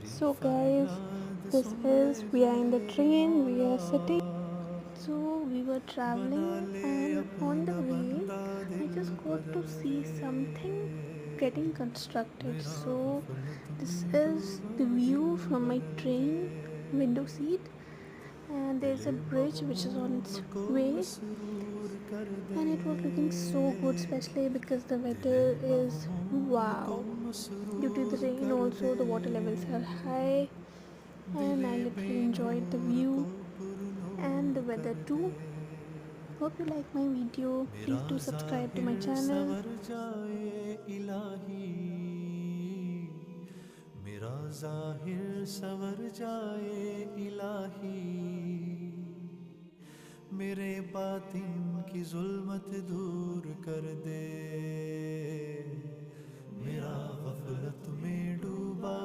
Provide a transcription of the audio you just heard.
So guys, this is we are in the train, we are sitting. So we were traveling and on the way I just got to see something getting constructed. So this is the view from my train window seat, and there's a bridge which is on its way, and it was looking so good, especially because the weather is wow. Due to the rain also the water levels are high, and I literally enjoyed the view and the weather too. Hope you like my video. Please do subscribe to my channel. मेरा ज़ाहिर सवर जाए इलाही मेरे बातिन की जुल्मत दूर कर दे मेरा गफलत में डूबा